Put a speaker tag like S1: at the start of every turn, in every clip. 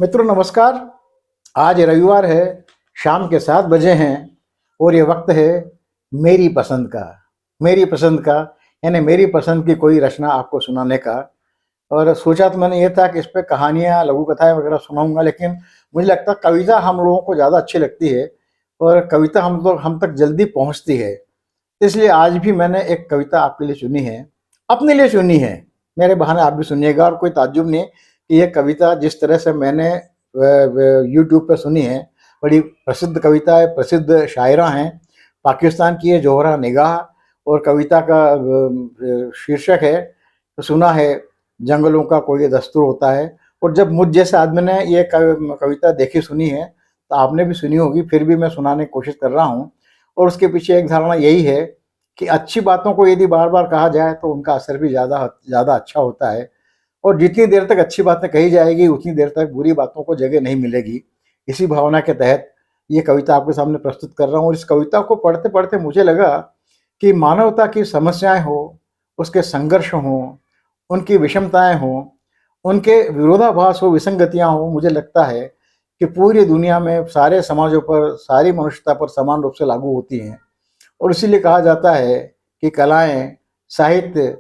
S1: मित्रों नमस्कार। आज रविवार है, शाम के 7 बजे हैं और ये वक्त है मेरी पसंद का। मेरी पसंद का यानी मेरी पसंद की कोई रचना आपको सुनाने का। और सोचा तो मैंने ये था कि इस पे कहानियाँ, लघु कथाएँ वगैरह सुनाऊँगा, लेकिन मुझे लगता है कविता हम लोगों को ज़्यादा अच्छी लगती है और कविता हम तक जल्दी पहुँचती है। इसलिए आज भी मैंने एक कविता आपके लिए चुनी है, अपने लिए चुनी है। मेरे बहाने आप भी सुनिएगा और कोई ताज्जुब नहीं कि ये कविता जिस तरह से मैंने यूट्यूब पे सुनी है, बड़ी प्रसिद्ध कविता है, प्रसिद्ध शायरा हैं। पाकिस्तान की है जोहरा निगाह और कविता का शीर्षक है, तो सुना है जंगलों का कोई दस्तूर होता है। और जब मुझ जैसे आदमी ने ये कविता देखी सुनी है, तो आपने भी सुनी होगी, फिर भी मैं सुनाने की कोशिश कर रहा हूँ। और उसके पीछे एक धारणा यही है कि अच्छी बातों को यदि बार-बार कहा जाए तो उनका असर भी ज़्यादा अच्छा होता है और जितनी देर तक अच्छी बातें कही जाएगी उतनी देर तक बुरी बातों को जगह नहीं मिलेगी। इसी भावना के तहत ये कविता आपके सामने प्रस्तुत कर रहा हूँ और इस कविता को पढ़ते-पढ़ते मुझे लगा कि मानवता की समस्याएँ हों, उसके संघर्ष हों, उनकी विषमताएँ हों, उनके विरोधाभास हो, विसंगतियाँ हों, मुझे लगता है कि पूरी दुनिया में सारे समाजों पर, सारी मनुष्यता पर समान रूप से लागू होती हैं। और इसीलिए कहा जाता है कि कलाएँ, साहित्य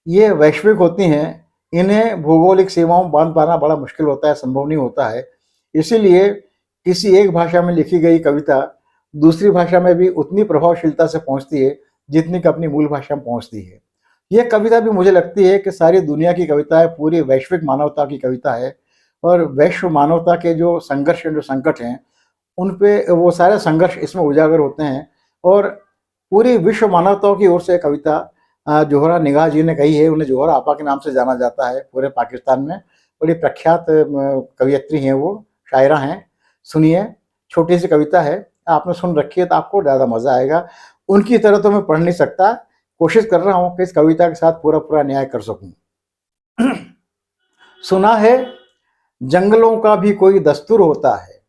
S1: ये वैश्विक होती हैं, इन्हें भौगोलिक सीमाओं में बाँध पाना बड़ा मुश्किल होता है, संभव नहीं होता है। इसीलिए किसी एक भाषा में लिखी गई कविता दूसरी भाषा में भी उतनी प्रभावशीलता से पहुँचती है, जितनी कि अपनी मूल भाषा में पहुँचती है। ये कविता भी मुझे लगती है कि सारी दुनिया की कविता है, पूरी वैश्विक मानवता की कविता है और वैश्व मानवता के जो संघर्ष हैं, जो संकट हैं, उन पे वो सारे संघर्ष इसमें उजागर होते हैं। और पूरी विश्व मानवता की ओर से कविता जोहरा निगाह जी ने कही है। उन्हें जोहरा आपा के नाम से जाना जाता है पूरे पाकिस्तान में। बड़ी प्रख्यात कवयित्री हैं वो, शायरा हैं। सुनिए, छोटी सी कविता है, आपने सुन रखी है तो आपको ज़्यादा मज़ा आएगा। उनकी तरह तो मैं पढ़ नहीं सकता, कोशिश कर रहा हूँ कि इस कविता के साथ पूरा न्याय कर सकूँ। सुना है जंगलों का भी कोई दस्तूर होता है,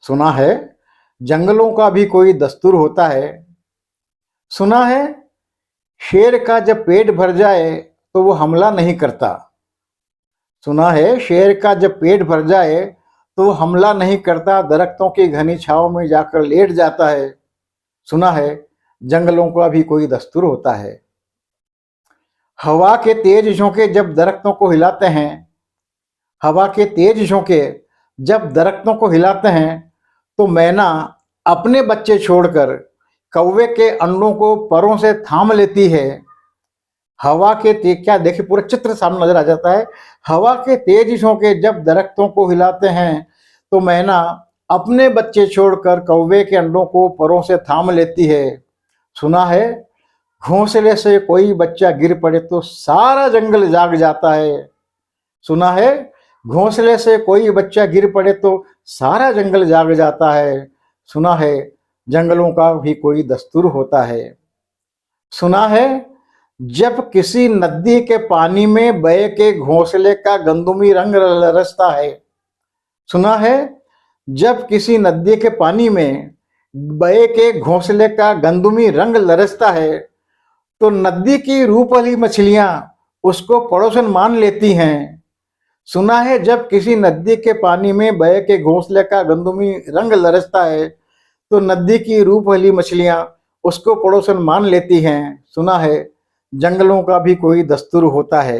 S1: सुना है जंगलों का भी कोई दस्तूर होता है, सुना है शेर का जब पेट भर जाए तो वो हमला नहीं करता, सुना है शेर का जब पेट भर जाए तो वो हमला नहीं करता, दरख्तों की घनी छांव में जाकर लेट जाता है, सुना है जंगलों का भी कोई दस्तूर होता है। हवा के तेज झोंके जब दरख्तों को हिलाते हैं, हवा के तेज झोंके जब दरख्तों को हिलाते हैं तो मैना अपने बच्चे छोड़कर कौवे के अंडों को परों से थाम लेती है। हवा के तेज, क्या देखिए पूरा चित्र सामने नजर आ जाता है। हवा के तेज झोंके जब दरख्तों को हिलाते हैं तो मैना अपने बच्चे छोड़कर कौवे के अंडों को परों से थाम लेती है। सुना है घोंसले से कोई बच्चा गिर पड़े तो सारा जंगल जाग जाता है, सुना है घोंसले से कोई बच्चा गिर पड़े तो सारा जंगल जाग जाता है, सुना है जंगलों का भी कोई दस्तूर होता है। सुना है जब किसी नदी के पानी में बहे के घोंसले का गंदुमी रंग रसता है, सुना है जब किसी नदी के पानी में बहे के घोंसले का गंदुमी रंग लरसता है तो नदी की रूप वाली मछलियां उसको पड़ोसन मान लेती हैं। सुना है जब किसी नदी के पानी में बहे के घोंसले का गंदुमी रंग लरसता है तो नदी की रूप वाली मछलियां उसको पड़ोसन मान लेती हैं। सुना है जंगलों का भी कोई दस्तूर होता है।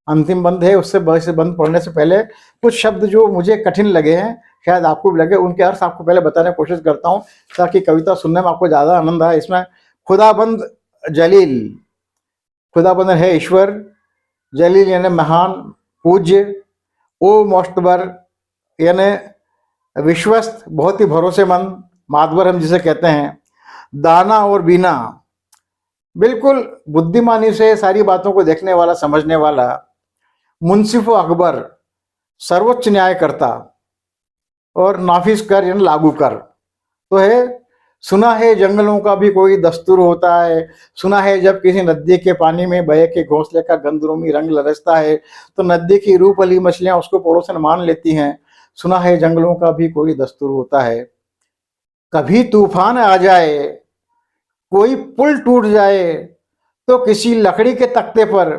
S1: अंतिम बंद है, उससे बंद पढ़ने से पहले कुछ शब्द जो मुझे कठिन लगे हैं, शायद आपको भी लगे, उनके अर्थ आपको पहले बताने की कोशिश करता हूँ ताकि कविता सुनने में आपको ज़्यादा आनंद आए। इसमें खुदाबंद जलील, खुदाबंद है ईश्वर, जलील यानी महान, पूज्य, ओ मोस्तबर यानी विश्वस्त, बहुत ही भरोसेमंद, मातबर हम जिसे कहते हैं, दाना और बीना, बिल्कुल बुद्धिमानी से सारी बातों को देखने वाला, समझने वाला, मुंसिफ अकबर सर्वोच्च न्यायकर्ता और नाफिज कर यानी लागू कर। तो है सुना है जंगलों का भी कोई दस्तूर होता है, सुना है जब किसी नदी के पानी में बहे के घोंसले का गंदरुमी रंग लरसता है तो नदी की रूप वाली मछलियां उसको पड़ोसन मान लेती हैं। सुना है जंगलों का भी कोई दस्तूर होता है। कभी तूफान आ जाए, कोई पुल टूट जाए तो किसी लकड़ी के तख्ते पर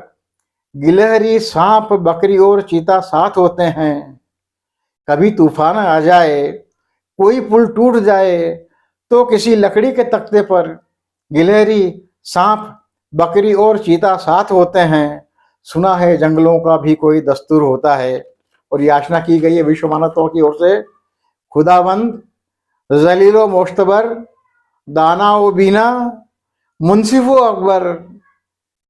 S1: गिलहरी, सांप, बकरी और चीता साथ होते हैं। कभी तूफान आ जाए, कोई पुल टूट जाए, तो किसी लकड़ी के तख्ते पर गिलहरी, सांप, बकरी और चीता साथ होते हैं। सुना है जंगलों का भी कोई दस्तूर होता है। और याचना की गई है विश्व मानवता की ओर से, खुदाबंद, जलीलो मोश्तबर, दाना व बीना, मुंसिफो अकबर,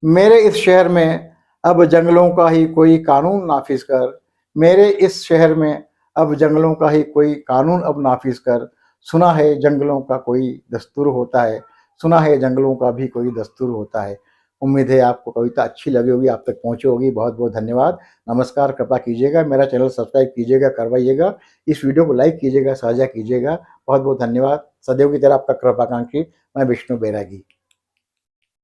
S1: मेरे इस शहर में अब जंगलों का ही कोई कानून नाफिज कर। मेरे इस शहर में अब जंगलों का ही कोई कानून अब नाफिज कर। सुना है जंगलों का कोई दस्तूर होता है। सुना है जंगलों का भी कोई दस्तूर होता है। उम्मीद है आपको कविता अच्छी लगी होगी, आप तक पहुंची होगी। बहुत बहुत धन्यवाद। नमस्कार। कृपा कीजिएगा मेरा चैनल सब्सक्राइब कीजिएगा, करवाइएगा। इस वीडियो को लाइक कीजिएगा, साझा कीजिएगा। बहुत बहुत धन्यवाद। सदैव की तरह आपका कृपाकांक्षी मैं विष्णु बैरागी।